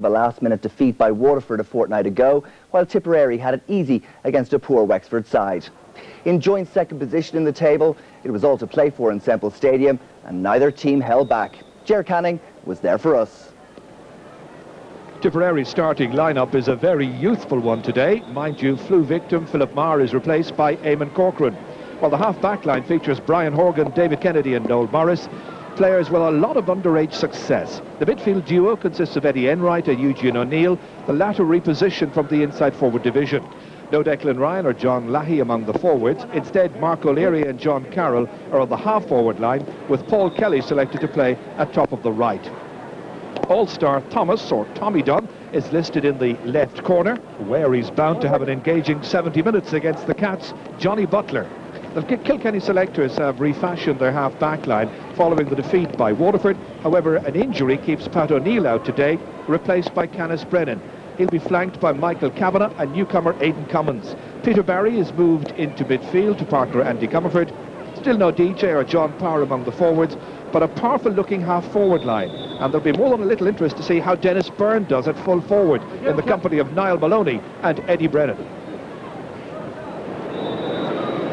A last-minute defeat by Waterford a fortnight ago, while Tipperary had it easy against a poor Wexford side. In joint second position in the table, it was all to play for in Semple Stadium, and neither team held back. Ger Canning was there for us. Tipperary's starting lineup is a very youthful one today. Mind you, flu victim Philip Maher is replaced by Eamon Corcoran, while the half-back line features Brian Horgan, David Kennedy and Noel Morris. Players with a lot of underage success. The midfield duo consists of Eddie Enright and Eugene O'Neill, the latter repositioned from the inside forward division. No Declan Ryan or John Lahey among the forwards. Instead, Mark O'Leary and John Carroll are on the half-forward line, with Paul Kelly selected to play at top of the right. All-star Thomas, or Tommy Dunn, is listed in the left corner, where he's bound to have an engaging 70 minutes against the Cats. Johnny Butler. The Kilkenny selectors have refashioned their half-back line following the defeat by Waterford. However, an injury keeps Pat O'Neill out today, replaced by Canis Brennan. He'll be flanked by Michael Kavanagh and newcomer Aidan Cummins. Peter Barry is moved into midfield to partner Andy Comerford. Still no DJ or John Power among the forwards, but a powerful-looking half-forward line. And there'll be more than a little interest to see how Dennis Byrne does at full forward in the company of Niall Maloney and Eddie Brennan.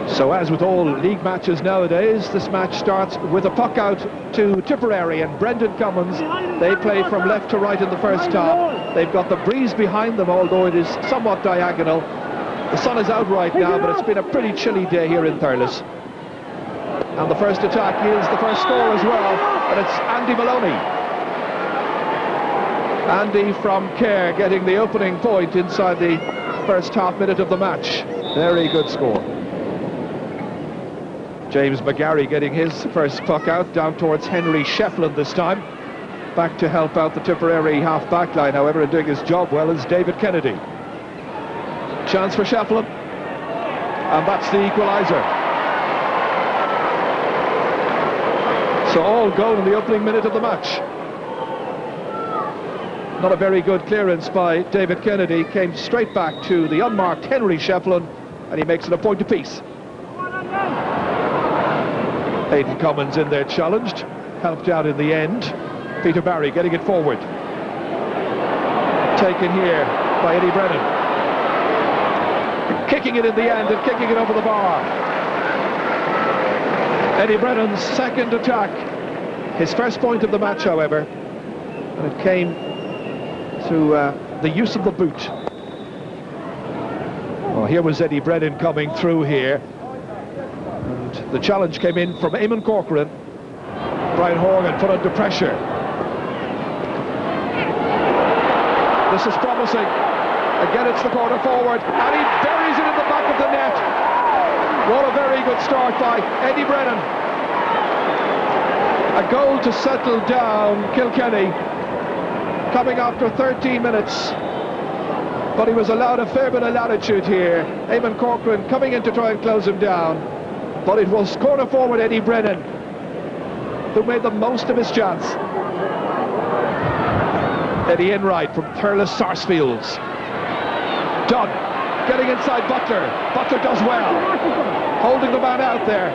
So as with all league matches nowadays, this match starts with a puck out to Tipperary and Brendan Cummins. They play from left to right in the first half. They've got the breeze behind them, although it is somewhat diagonal. The sun is out right now, but it's been a pretty chilly day here in Thurles. And the first attack is the first score as well, and it's Andy Maloney. Andy from Kerr getting the opening point inside the first half minute of the match. Very good score. James McGarry getting his first puck out down towards Henry Shefflin this time. Back to help out the Tipperary half-back line, however, and doing his job well is David Kennedy. Chance for Shefflin, and that's the equaliser. So all goal in the opening minute of the match. Not a very good clearance by David Kennedy, came straight back to the unmarked Henry Shefflin, and he makes it a point apiece. Aidan Cummins in there challenged, helped out in the end. Peter Barry getting it forward. Taken here by Eddie Brennan. Kicking it in the end and kicking it over the bar. Eddie Brennan's second attack. His first point of the match, however, and it came through the use of the boot. Well, here was Eddie Brennan coming through here. And the challenge came in from Eamon Corcoran. Brian Horgan put under pressure. This is promising. Again, it's the corner forward, and he buries it in the back of the net. What a very good start by Eddie Brennan. A goal to settle down Kilkenny, coming after 13 minutes. But he was allowed a fair bit of latitude here. Eamon Corcoran coming in to try and close him down. But it was corner forward Eddie Brennan who made the most of his chance. Eddie Enright from Thurles Sarsfields. Dunn getting inside Butler. Butler does well. Holding the man out there.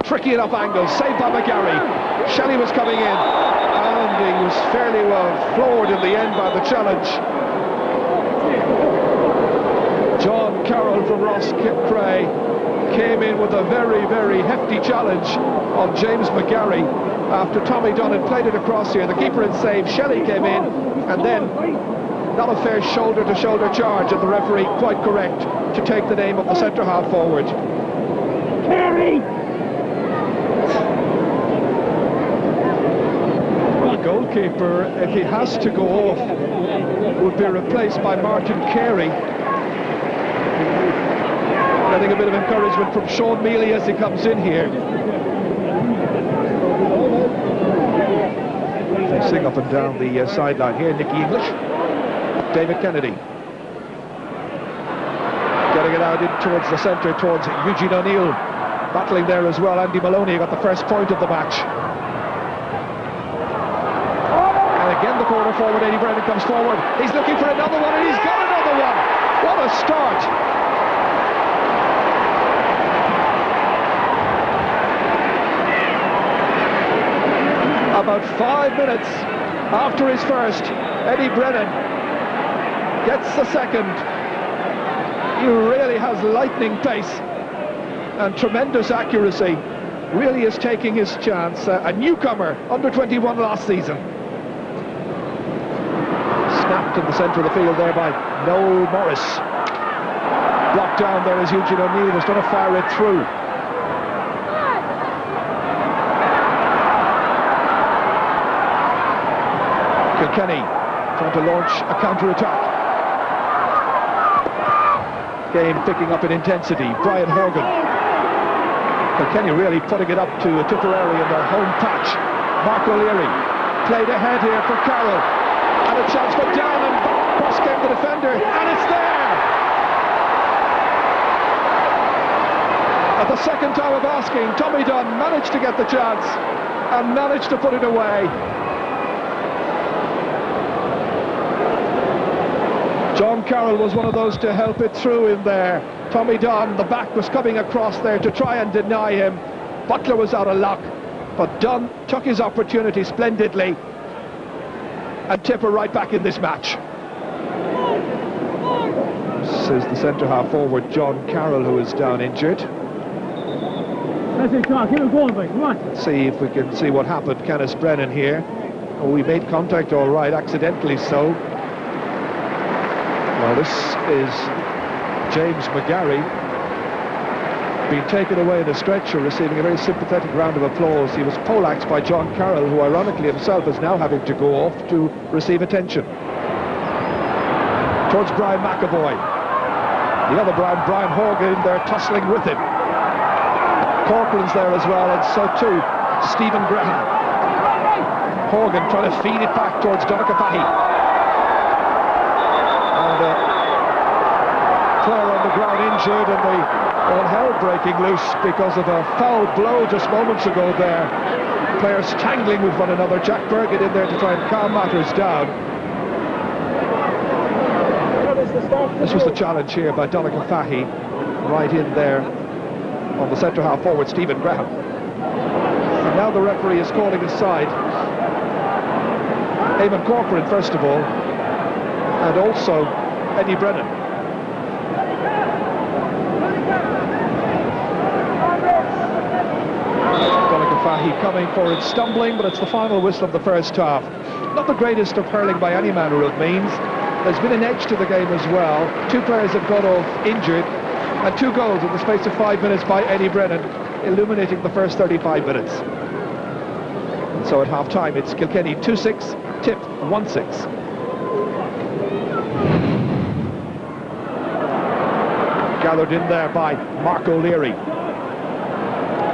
Tricky enough angle. Saved by McGarry. Shelley was coming in. And he was fairly well floored in the end by the challenge. John Carroll from Rosscray came in with a very, very hefty challenge on James McGarry after Tommy Dunn had played it across here. The keeper had saved. Shelley came in, and then not a fair shoulder-to-shoulder charge, and the referee quite correct to take the name of the centre-half forward. Carey! The goalkeeper, if he has to go off, would be replaced by Martin Carey. Getting a bit of encouragement from Sean Mealy as he comes in here. Facing up and down the sideline here, Nicky English. David Kennedy. Getting it out in towards the centre, towards Eugene O'Neill. Battling there as well. Andy Maloney got the first point of the match. And again the corner forward, Eddie Brennan comes forward. He's looking for another one, and he's got another one. What a start. About 5 minutes after his first, Eddie Brennan gets the second. He really has lightning pace and tremendous accuracy. Really is taking his chance. A newcomer, under 21 last season. Snapped in the centre of the field there by Noel Morris. Blocked down there as Eugene O'Neill was trying to fire it through. Kilkenny trying to launch a counter-attack. Game picking up in intensity. Brian Horgan. Kilkenny really putting it up to Tipperary in their home patch. Mark O'Leary played ahead here for Carroll. And a chance for Dunn, and cross came the defender, and it's there! At the second time of asking, Tommy Dunn managed to get the chance and managed to put it away. John Carroll was one of those to help it through in there. Tommy Dunn, the back was coming across there to try and deny him. Butler was out of luck, but Dunn took his opportunity splendidly, and Tipper right back in this match. This is the centre-half forward, John Carroll, who is down injured. Let's keep it going, boy. Come on. Let's see if we can see what happened. Kenneth Brennan here. Oh, we made contact all right, accidentally so. Well, this is James McGarry, being taken away in a stretcher, receiving a very sympathetic round of applause. He was poleaxed by John Carroll, who ironically himself is now having to go off to receive attention. Towards Brian McAvoy. The other Brian Horgan, in there tussling with him. Corcoran's there as well, and so too Stephen Graham. Horgan trying to feed it back towards Donica Fahy. And player on the ground injured, and all hell breaking loose because of a foul blow just moments ago there. Players tangling with one another. Jack Burgett in there to try and calm matters down. This was the challenge here by Donica Fahy, right in there on the centre-half forward, Stephen Graham. And now the referee is calling his side. Eamon Corcoran, first of all, and also Eddie Brennan. Donica Fahy coming for it, stumbling, but it's the final whistle of the first half. Not the greatest of hurling by any manner of means. There's been an edge to the game as well. Two players have gone off injured, and 2 goals in the space of 5 minutes by Eddie Brennan, illuminating the first 35 minutes. And so at half-time, it's Kilkenny 2-6, Tip 1-6. Gathered in there by Mark O'Leary.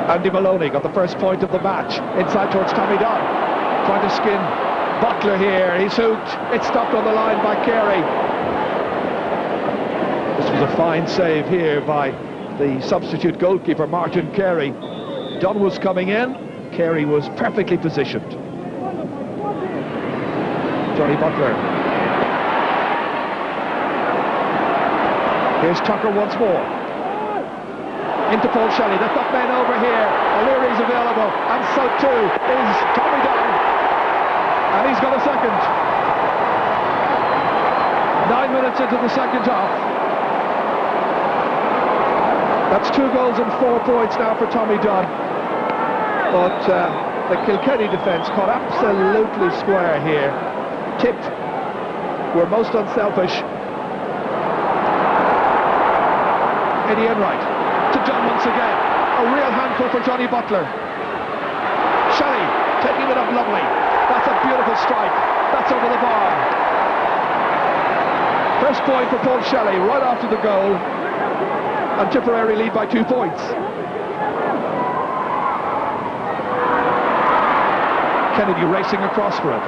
Andy Maloney got the first point of the match. Inside towards Tommy Dunn. Trying to skin Butler here. He's hooked. It's stopped on the line by Carey. This was a fine save here by the substitute goalkeeper, Martin Carey. Dunn was coming in. Carey was perfectly positioned. Johnny Butler. Here's Tucker once more. Into Paul Shelley. They've got men over here. O'Leary's available, and so too is Tommy Dunn. And he's got a second. 9 minutes into the second half. That's 2 goals and 4 points now for Tommy Dunn. But the Kilkenny defence caught absolutely square here. Tip were most unselfish. Eddie Enright to Dunn once again. A real handful for Johnny Butler. Shelley taking it up lovely. That's a beautiful strike. That's over the bar. First point for Paul Shelley right after the goal. And Tipperary lead by 2 points. Kennedy racing across for it.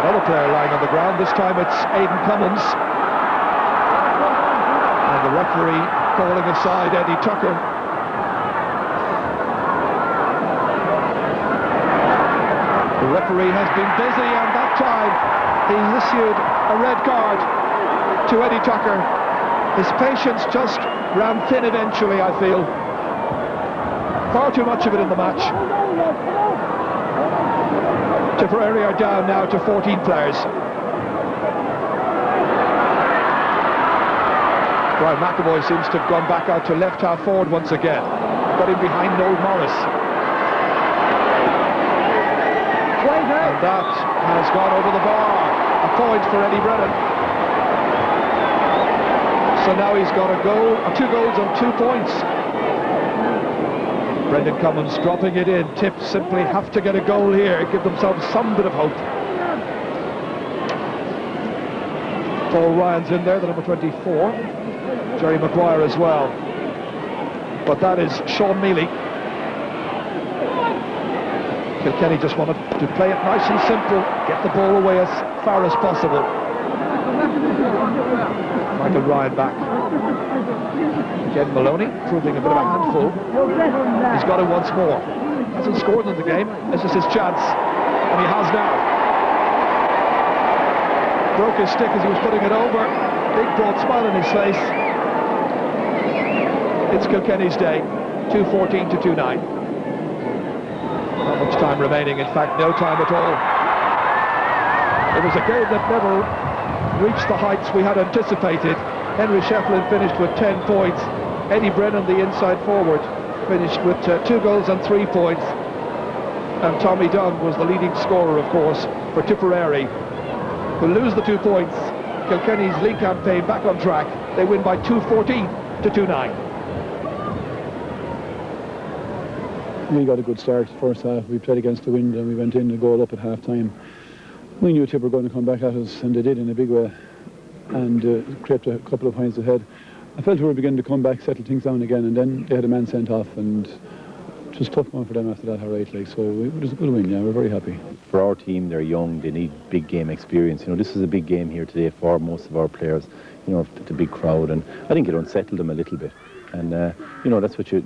Another player lying on the ground. This time it's Aidan Cummins. And the referee calling aside Eddie Tucker. The referee has been busy, and that time he issued a red card to Eddie Tucker. His patience just ran thin eventually, I feel. Far too much of it in the match. Tipperary are down now to 14 players. Brian McAvoy seems to have gone back out to left half forward once again. Got him behind Noel Morris. And that has gone over the bar. A point for Eddie Brennan. So now he's got a goal, 2 goals and 2 points. Brendan Cummins dropping it in. Tip simply have to get a goal here, give themselves some bit of hope. Paul Ryan's in there, the number 24. Jerry Maguire as well. But that is Sean Mealy. Kilkenny just wanted to play it nice and simple, get the ball away as far as possible. Michael Ryan back. Again, Maloney proving a bit of a handful. He's got it once more. Hasn't scored in the game. This is his chance, and he has now. Broke his stick as he was putting it over. Big broad smile on his face. It's Kilkenny's day. 2:14 to 2:9. Not much time remaining. In fact, no time at all. It was a game that never reached the heights we had anticipated. Henry Shefflin finished with 10 points. Eddie Brennan, the inside forward, finished with 2 goals and 3 points. And Tommy Dunn was the leading scorer, of course, for Tipperary, who lose the 2 points. Kilkenny's league campaign back on track. They win by 2:14 to 2:9. We got a good start first half. We played against the wind and we went in a goal up at half time. We knew Tip were going to come back at us, and they did in a big way, and crept a couple of points ahead. I felt we were beginning to come back, settle things down again, and then they had a man sent off, and it was tough going for them after that, right? Like, so it was a good win. Yeah, we're very happy. For our team, they're young. They need big game experience. You know, this is a big game here today for most of our players. You know, the big crowd, and I think it unsettled them a little bit. And you know, that's what you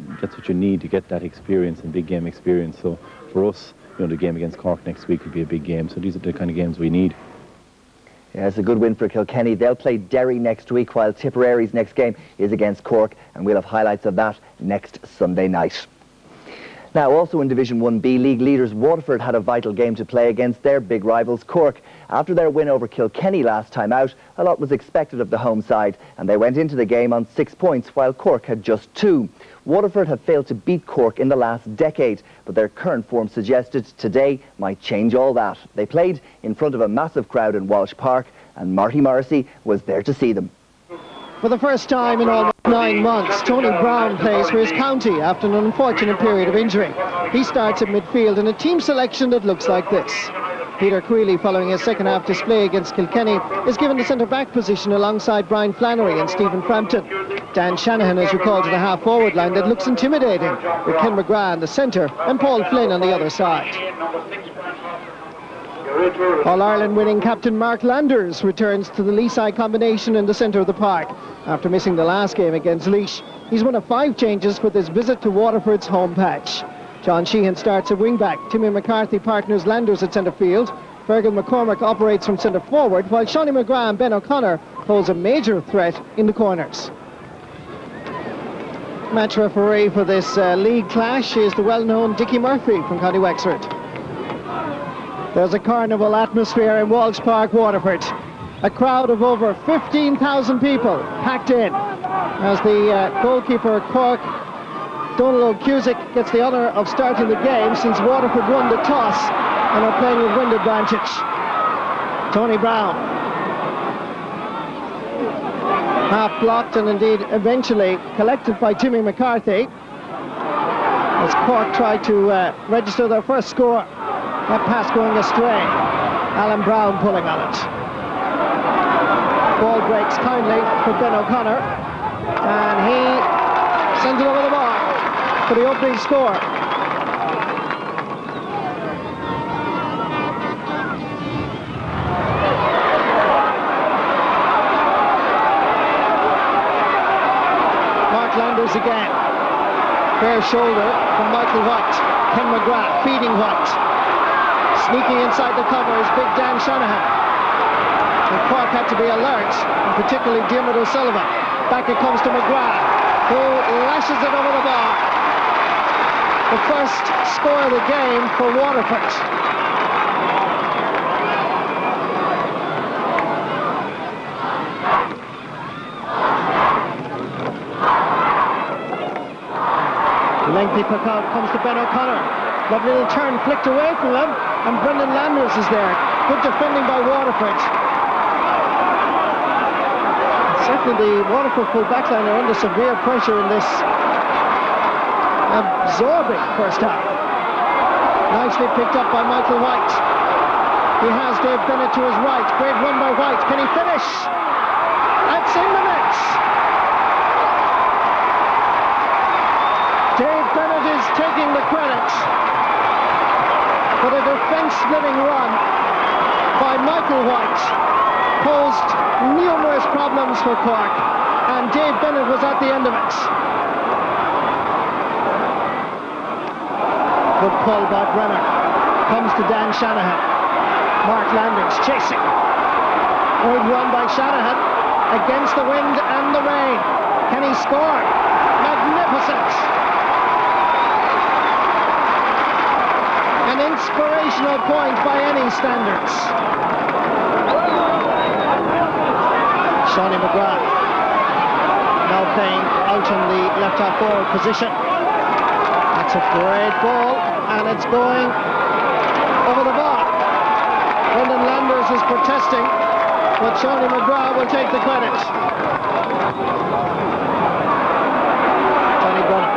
need to get that experience and big game experience. So for us, you know, the game against Cork next week will be a big game. So these are the kind of games we need. Yeah, it's a good win for Kilkenny. They'll play Derry next week, while Tipperary's next game is against Cork, and we'll have highlights of that next Sunday night. Now, also in Division 1B, league leaders Waterford had a vital game to play against their big rivals Cork. After their win over Kilkenny last time out, a lot was expected of the home side, and they went into the game on 6 points, while Cork had just 2. Waterford have failed to beat Cork in the last decade, but their current form suggested today might change all that. They played in front of a massive crowd in Walsh Park, and Marty Morrissey was there to see them. For the first time in almost 9 months, Tony Brown plays for his county after an unfortunate period of injury. He starts at midfield in a team selection that looks like this. Peter Queally, following his second half display against Kilkenny, is given the centre-back position alongside Brian Flannery and Stephen Frampton. Dan Shanahan is recalled to the half-forward line that looks intimidating, with Ken McGrath in the centre and Paul Flynn on the other side. All-Ireland winning captain Mark Landers returns to the Leaside combination in the centre of the park after missing the last game against Laois. He's one of 5 changes with his visit to Waterford's home patch. John Sheehan starts at wing-back. Timmy McCarthy partners Landers at centre field. Fergal McCormick operates from centre forward, while Shawnee McGrath and Ben O'Connor pose a major threat in the corners. Match referee for this league clash is the well-known Dickie Murphy from County Wexford. There's a carnival atmosphere in Walsh Park, Waterford. A crowd of over 15,000 people packed in as the goalkeeper Cork, Donald O'Cusick, gets the honour of starting the game since Waterford won the toss and are playing with wind advantage. Tony Brown. Half blocked and indeed eventually collected by Timmy McCarthy as Cork tried to register their first score. That pass going astray. Alan Brown pulling on it. Ball breaks kindly for Ben O'Connor, and he sends it over the bar for the opening score. Mark Landers again. Fair shoulder from Michael White. Ken McGrath feeding White. Sneaking inside the cover is big Dan Shanahan. And Cork had to be alert, and particularly Diarmuid O'Sullivan. Back it comes to McGrath, who lashes it over the bar. the first score of the game for Waterford. Lengthy puck out comes to Ben O'Connor. Lovely little turn flicked away from him, and Brendan Landers is there. Good defending by Waterford. Certainly the Waterford full backline are under severe pressure in this absorbing first half. Nicely picked up by Michael White. He has Dave Bennett to his right. Great run by White. Can he finish? That's in the net. Dave Bennett is taking the credit for the defence-splitting run by Michael White. Posed numerous problems for Cork, and Dave Bennett was at the end of it. Good pull by Brenner. Comes to Dan Shanahan. Mark Landers chasing. Good run by Shanahan against the wind and the rain. Can he score? Magnificent. An inspirational point by any standards. Shawnee McGrath now playing out in the left half forward position. That's a great ball, and it's going over the bar. Brendan Landers is protesting, but Shawnee McGrath will take the credit. Johnny Brennan.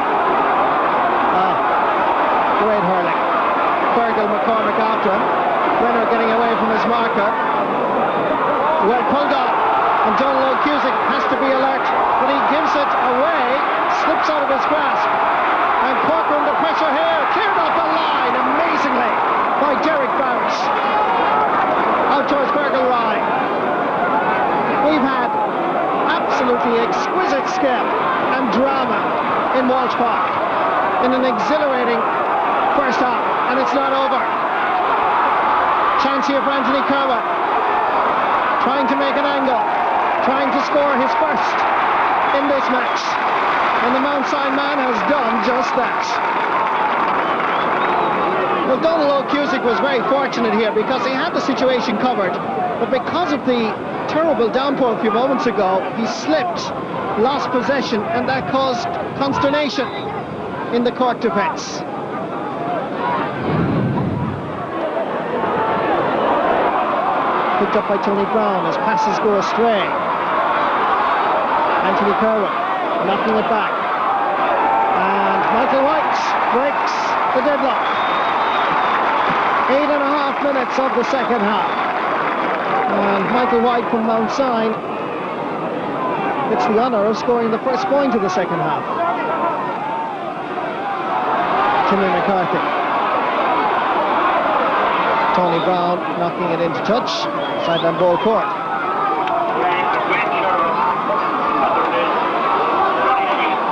Great hurling. Fergal McCormick after him. Brenner getting away from his marker. Well pulled on. And Donald O'Cusick has to be alert, but he gives it away, slips out of his grasp. And Cork under pressure here, cleared off the line amazingly by Derek Barrett. Out towards Fergal Rye. We've had absolutely exquisite skill and drama in Walsh Park in an exhilarating first half, and it's not over. Chance here for Anthony Kerwin, trying to make an angle, trying to score his first in this match, and the Mount Sion man has done just that. Well, Donald O'Cusick was very fortunate here because he had the situation covered, but because of the terrible downpour a few moments ago, he slipped, lost possession, and that caused consternation in the Cork defence. Picked up by Tony Brown as passes go astray. Anthony Kerwin knocking it back. And Michael White breaks the deadlock. 8.5 minutes of the second half. And Michael White from Mount Sion gets the honour of scoring the first point of the second half. Timmy McCarthy. Tony Brown knocking it into touch. Sideline ball court.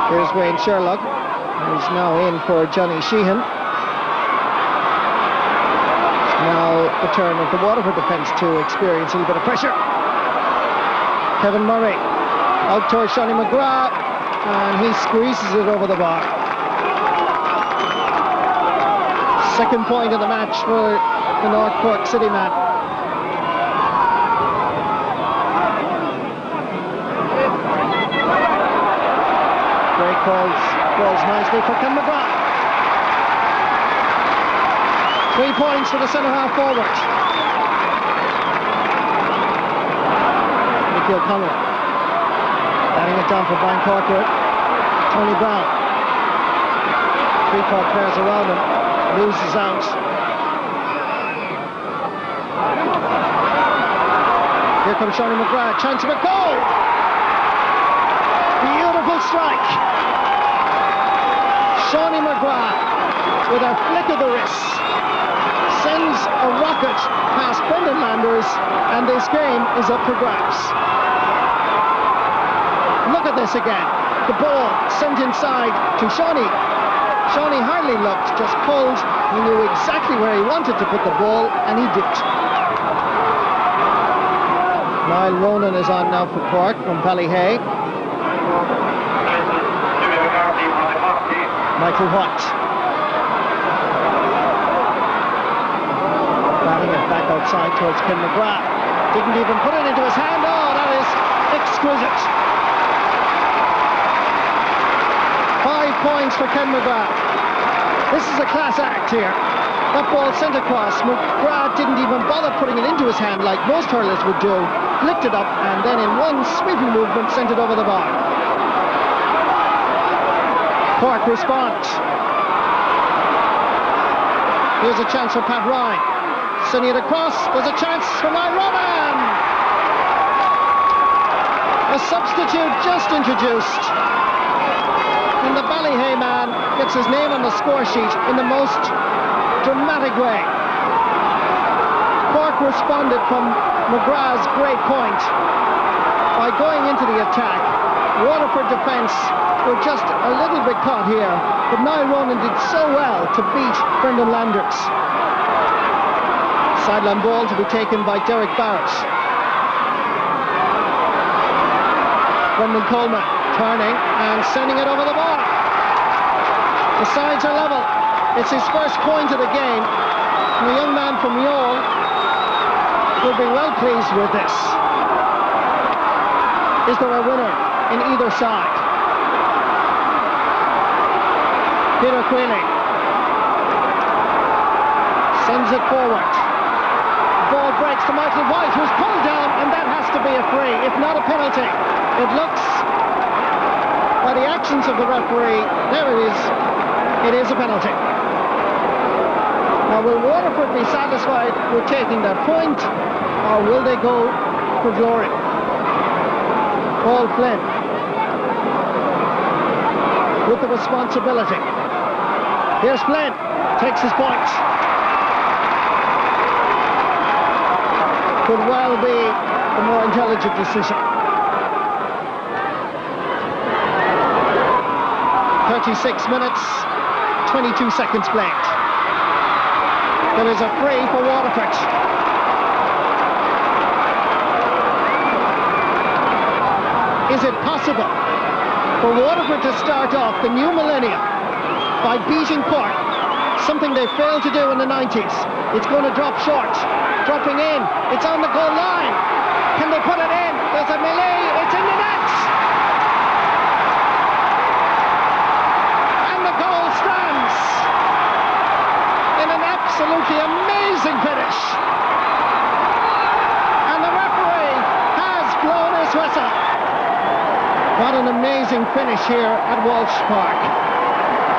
Here's Wayne Sherlock, who's now in for Johnny Sheehan. Now the turn of the Waterford defence to experience a little bit of pressure. Kevin Murray out towards Shawnee McGrath, and he squeezes it over the bar. Second point of the match for the North Cork City man. Great calls nicely for Ken McGrath. 3 points for the centre half forward. Mickey O'Connor batting it down for Brian Corcoran. Tony Brown. 3 Cork players around him. Loses out. Here comes Shawnee McGrath. Chance of a goal. Beautiful strike. Shawnee McGrath with a flick of the wrist sends a rocket past Brendan Landers, and this game is up for grabs. Look at this again. The ball sent inside to Shawnee. Shawnee hardly looked, just pulled. He knew exactly where he wanted to put the ball, and he did. Niall Ronan is on now for Cork from Ballyhay. Michael White. back outside towards Ken McGrath. Didn't even put it into his hand. Oh, that is exquisite. 5 points for Ken McGrath. This is a class act here. That ball sent across. McGrath didn't even bother putting it into his hand like most hurlers would do. Flicked it up and then in one sweeping movement sent it over the bar. Cork responds. Here's a chance for Pat Ryan. Sending it across. There's a chance for Niall Roman. A substitute just introduced. And the Ballyhay man gets his name on the score sheet in the most dramatic way. Cork responded from McGrath's great point by going into the attack. Waterford defence were just a little bit caught here, but Niall Ronan did so well to beat Brendan Landers. Sideline ball to be taken by Derek Barrett. Brendan Coleman turning and sending it over the bar. The sides are level. It's his first point of the game. And the young man from Youghal will be well pleased with this. Is there a winner in either side? Peter Quealy sends it forward. Ball breaks to Michael White, who's pulled down, and that has to be a free, if not a penalty. It looks, by the actions of the referee, there it is. It is a penalty. Now, will Waterford be satisfied with taking that point, or will they go for glory? Paul Flynn with the responsibility. Here's Flynn, takes his point. Could well be the more intelligent decision. 36 minutes, 22 seconds played. There is a free for Waterford. Is it possible for Waterford to start off the new millennium by beating Cork, something they failed to do in the 90s? It's going to drop short, dropping in, it's on the goal line. Can they put it in? There's a melee, it's in the net! And the goal stands in an absolutely amazing finish. And the referee has blown his whistle. What an amazing finish here at Walsh Park.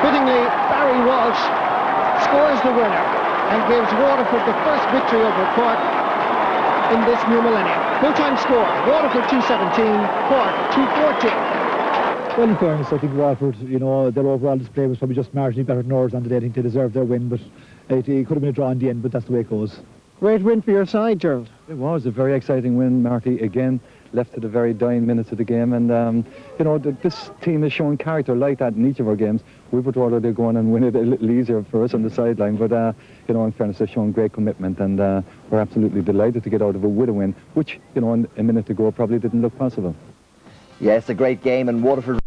Fittingly, Barry Walsh scores the winner and gives Waterford the first victory over Cork in this new millennium. Full-time score, Waterford 217, Cork 214. Well, in fairness, I think Waterford, you know, their overall display was probably just marginally better than ours on today. I think they deserved their win, but it could have been a draw in the end, but that's the way it goes. Great win for your side, Gerald. It was a very exciting win, Marty. Again, left to the very dying minutes of the game, and you know, this team has shown character like that in each of our games. We would rather they go on and win it a little easier for us on the sideline, but you know, in fairness, they've shown great commitment, and we're absolutely delighted to get out of it with a win, which, you know, a minute ago probably didn't look possible. Yes, a great game, and Waterford